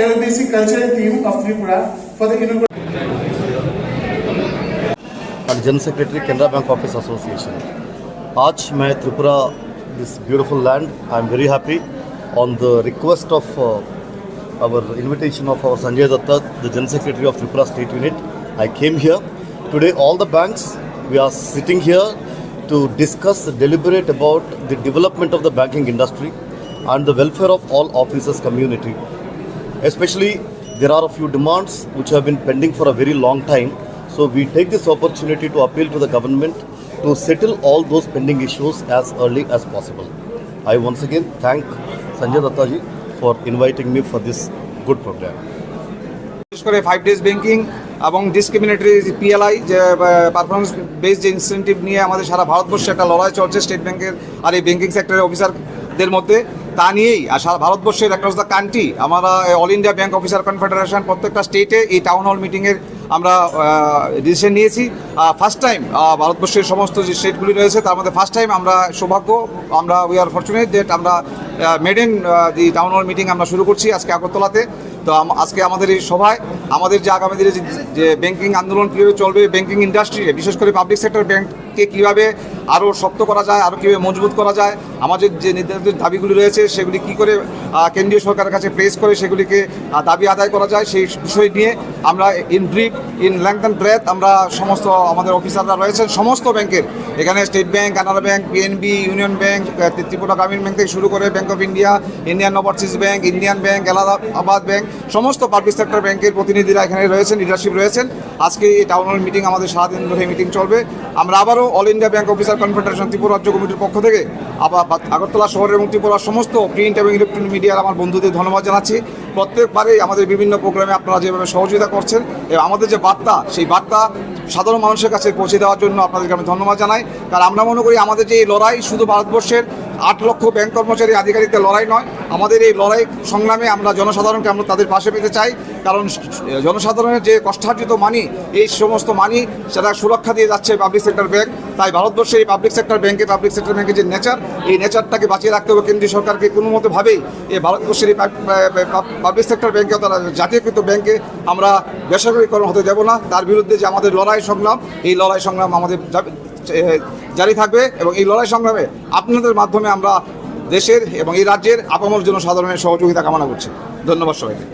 LBC cultural team of Tripura for the inaugural. And General Secretary Canara Bank Office Association. आज मैं Tripura this beautiful land. I am very happy on the request of our invitation of our Sanjay Datta, the General Secretary of Tripura State Unit. I came here today. All the banks we are sitting here to discuss, deliberate about the development of the banking industry and the welfare of all officers community. Especially there are a few demands which have been pending for a very long time. So we take this opportunity to appeal to the government to settle all those pending issues as early as possible. I once again thank Sanjay Datta ji for inviting me for this good program. বিশেষ করে 5 days banking এবং discriminatory PLI যে performance based যে incentive নিয়ে আমাদের সারা ভারতবর্ষে একটা লড়াই চলছে স্টেট ব্যাংকের আর এই ব্যাংকিং সেক্টরের অফিসারদের মধ্যে, তা নিয়েই আর সারা ভারতবর্ষের অ্যাক্রস দ্য কান্ট্রি আমরা all India bank officer confederation প্রত্যেকটা স্টেটে এই টাউন হল মিটিংয়ের আমরা ডিসিশন নিয়েছি। ফার্স্ট টাইম ভারতবর্ষের সমস্ত যে স্টেটগুলি রয়েছে তার মধ্যে ফার্স্ট টাইম আমরা সৌভাগ্য, আমরা উই আর ফরচুনেট ডেট আমরা maiden the town hall meeting আমরা শুরু করছি আজকে আগরতলাতে। তো আজকে আমাদের এই সভায় আমাদের যে আগামী দিনে যে ব্যাংকিং আন্দোলন কীভাবে চলবে, ব্যাংকিং ইন্ডাস্ট্রিতে বিশেষ করে পাবলিক সেক্টর ব্যাংককে কীভাবে আরও শক্ত করা যায়, আরও কীভাবে মজবুত করা যায়, আমাদের যে নির্ধারিত দাবিগুলি রয়েছে সেগুলি কী করে কেন্দ্রীয় সরকারের কাছে প্রেস করে সেগুলিকে দাবি আদায় করা যায়, সেই বিষয় নিয়ে আমরা in brief in length and breadth আমরা সমস্ত আমাদের অফিসাররা রয়েছেন সমস্ত ব্যাংকের, এখানে State Bank, Canara Bank, PNB, Union Bank, Tripura Gramin Bank থেকে শুরু করে Bank of India, Indian Overseas Bank, Indian Bank, Allahabad Bank, সমস্ত পাবলিক সেক্টর ব্যাংকের প্রতিনিধিরা এখানে রয়েছেন, লিডারশিপ রয়েছেন। আজকে এই টাউন হল মিটিং আমাদের সারাদিন ধরে মিটিং চলবে। আমরা আবারও all India bank officer confederation Tripura রাজ্য কমিটির পক্ষ থেকে আগরতলা শহরের এবং ত্রিপুরার সমস্ত প্রিন্ট এবং ইলেকট্রনিক মিডিয়ার আমার বন্ধুদের ধন্যবাদ জানাচ্ছি। প্রত্যেকবারেই আমাদের বিভিন্ন প্রোগ্রামে আপনারা যেভাবে সহযোগিতা করছেন এবং আমাদের যে বার্তা সেই বার্তা সাধারণ মানুষের কাছে পৌঁছে দেওয়ার জন্য আপনাদেরকে আমি ধন্যবাদ জানাই। কারণ আমরা মনে করি আমাদের যে এই লড়াই শুধু ভারতবর্ষের 8 লক্ষ ব্যাংক কর্মচারী আধিকারিকদের লড়াই নয়, আমাদের এই লড়াই সংগ্রামে আমরা জনসাধারণকে আমরা তাদের পাশে পেতে চাই। কারণ জনসাধারণের যে কষ্টার্জিত মানি, এই সমস্ত মানি সেটা সুরক্ষা দিয়ে যাচ্ছে পাবলিক সেক্টর ব্যাংক। তাই ভারতবর্ষের এই পাবলিক সেক্টর ব্যাংকের যে নেচার, এই নেচারটাকে বাঁচিয়ে রাখতে হবে কেন্দ্রীয় সরকারকে। কোনো মতোভাবেই এই ভারতবর্ষের এই পাবলিক সেক্টর ব্যাংকে তারা জাতীয়কৃত ব্যাংকে আমরা বেসরকারীকরণ হতে দেব না। তার বিরুদ্ধে যে আমাদের লড়াই সংগ্রাম, এই লড়াই সংগ্রাম আমাদের জারি থাকবে এবং এই লড়াই সংগ্রামে আপনাদের মাধ্যমে আমরা দেশের এবং এই রাজ্যের আপামর জনসাধারণের সহযোগিতা কামনা করছি। ধন্যবাদ সবাইকে।